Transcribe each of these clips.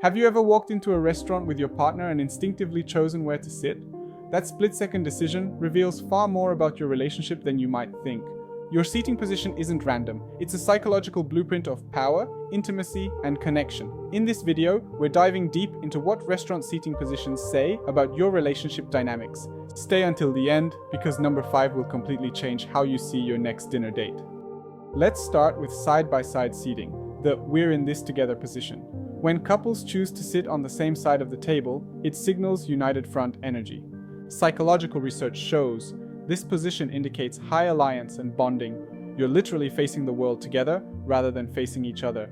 Have you ever walked into a restaurant with your partner and instinctively chosen where to sit? That split-second decision reveals far more about your relationship than you might think. Your seating position isn't random. It's a psychological blueprint of power, intimacy, and connection. In this video, we're diving deep into what restaurant seating positions say about your relationship dynamics. Stay until the end, because number 5 will completely change how you see your next dinner date. Let's start with side-by-side seating, the "we're in this together" position. When couples choose to sit on the same side of the table, it signals united front energy. Psychological research shows this position indicates high alliance and bonding. You're literally facing the world together rather than facing each other.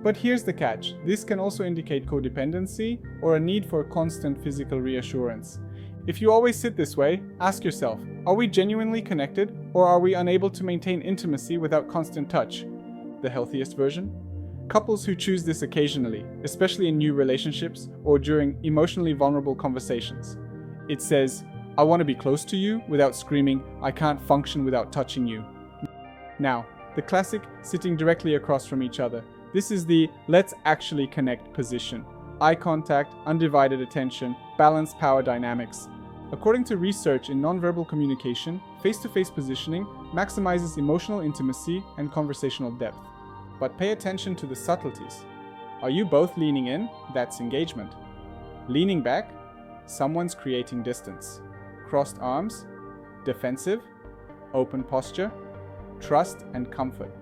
But here's the catch. This can also indicate codependency or a need for constant physical reassurance. If you always sit this way, ask yourself, are we genuinely connected, or are we unable to maintain intimacy without constant touch? The healthiest version? Couples who choose this occasionally, especially in new relationships or during emotionally vulnerable conversations. It says, I want to be close to you without screaming, I can't function without touching you. Now, the classic sitting directly across from each other. This is the let's actually connect position. Eye contact, undivided attention, balanced power dynamics. According to research in nonverbal communication, face-to-face positioning maximizes emotional intimacy and conversational depth. But pay attention to the subtleties. Are you both leaning in? That's engagement. Leaning back? Someone's creating distance. Crossed arms? Defensive? Open posture? Trust and comfort.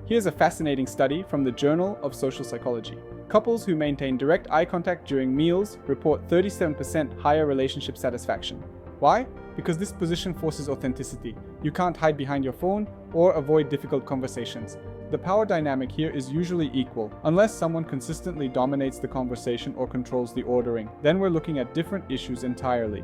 Here's a fascinating study from the Journal of Social Psychology. Couples who maintain direct eye contact during meals report 37% higher relationship satisfaction. Why? Because this position forces authenticity. You can't hide behind your phone or avoid difficult conversations. The power dynamic here is usually equal, unless someone consistently dominates the conversation or controls the ordering. Then we're looking at different issues entirely.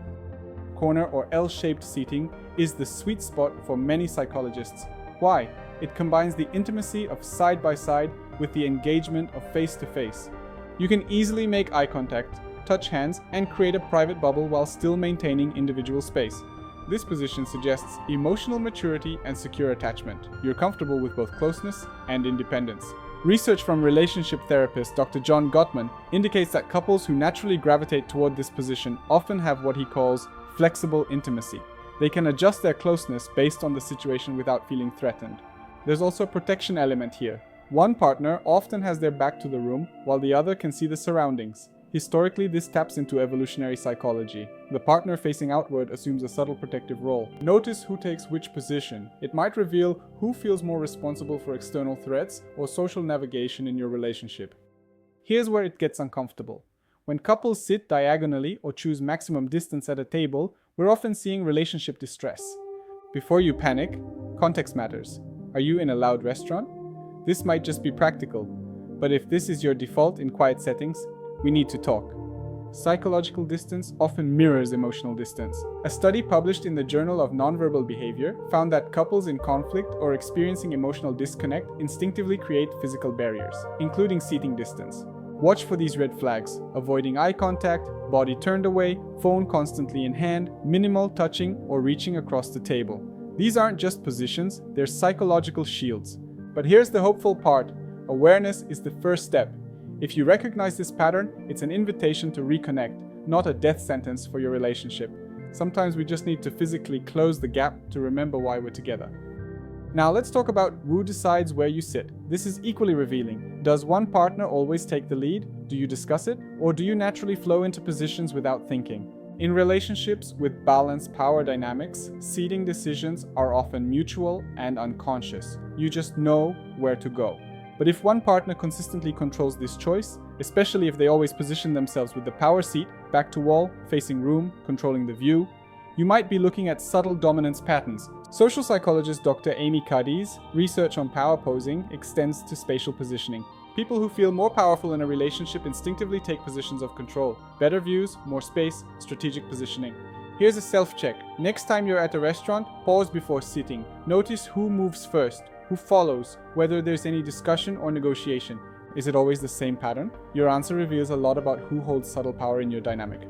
Corner or L-shaped seating is the sweet spot for many psychologists. Why? It combines the intimacy of side-by-side with the engagement of face-to-face. You can easily make eye contact, touch hands, and create a private bubble while still maintaining individual space. This position suggests emotional maturity and secure attachment. You're comfortable with both closeness and independence. Research from relationship therapist Dr. Gottman indicates that couples who naturally gravitate toward this position often have what he calls flexible intimacy. They can adjust their closeness based on the situation without feeling threatened. There's also a protection element here. One partner often has their back to the room, while the other can see the surroundings. Historically, this taps into evolutionary psychology. The partner facing outward assumes a subtle protective role. Notice who takes which position. It might reveal who feels more responsible for external threats or social navigation in your relationship. Here's where it gets uncomfortable. When couples sit diagonally or choose maximum distance at a table, we're often seeing relationship distress. Before you panic, context matters. Are you in a loud restaurant? This might just be practical, but if this is your default in quiet settings, we need to talk. Psychological distance often mirrors emotional distance. A study published in the Journal of Nonverbal Behavior found that couples in conflict or experiencing emotional disconnect instinctively create physical barriers, including seating distance. Watch for these red flags: avoiding eye contact, body turned away, phone constantly in hand, minimal touching or reaching across the table. These aren't just positions, they're psychological shields. But here's the hopeful part. Awareness is the first step. If you recognize this pattern, it's an invitation to reconnect, not a death sentence for your relationship. Sometimes we just need to physically close the gap to remember why we're together. Now let's talk about who decides where you sit. This is equally revealing. Does one partner always take the lead? Do you discuss it? Or do you naturally flow into positions without thinking? In relationships with balanced power dynamics, seating decisions are often mutual and unconscious. You just know where to go. But if one partner consistently controls this choice, especially if they always position themselves with the power seat, back to wall, facing room, controlling the view, you might be looking at subtle dominance patterns. Social psychologist Dr. Cuddy's research on power posing extends to spatial positioning. People who feel more powerful in a relationship instinctively take positions of control. Better views, more space, strategic positioning. Here's a self-check. Next time you're at a restaurant, pause before sitting. Notice who moves first, who follows, whether there's any discussion or negotiation. Is it always the same pattern? Your answer reveals a lot about who holds subtle power in your dynamic.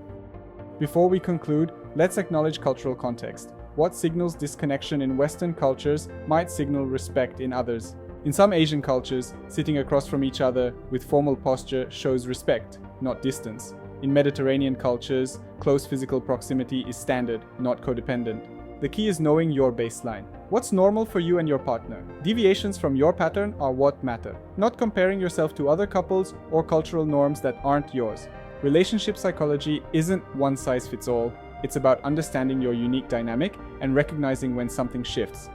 Before we conclude, let's acknowledge cultural context. What signals disconnection in Western cultures might signal respect in others. In some Asian cultures, sitting across from each other with formal posture shows respect. not distance. In Mediterranean cultures, close physical proximity is standard, not codependent. The key is knowing your baseline. What's normal for you and your partner? Deviations from your pattern are what matter, not comparing yourself to other couples or cultural norms that aren't yours. Relationship psychology isn't one size fits all. It's about understanding your unique dynamic and recognizing when something shifts.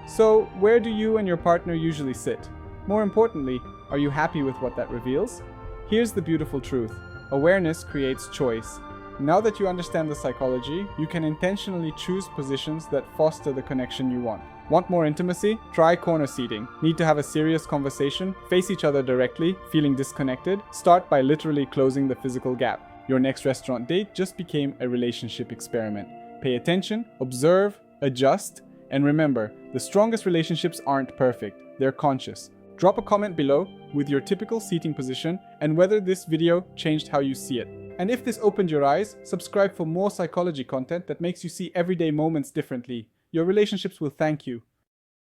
So, where do you and your partner usually sit? More importantly, are you happy with what that reveals? Here's the beautiful truth. Awareness creates choice. Now that you understand the psychology, you can intentionally choose positions that foster the connection you want. Want more intimacy? Try corner seating. Need to have a serious conversation? Face each other directly, feeling disconnected? Start by literally closing the physical gap. Your next restaurant date just became a relationship experiment. Pay attention, observe, adjust, and remember, the strongest relationships aren't perfect, they're conscious. Drop a comment below with your typical seating position and whether this video changed how you see it. And if this opened your eyes, subscribe for more psychology content that makes you see everyday moments differently. Your relationships will thank you.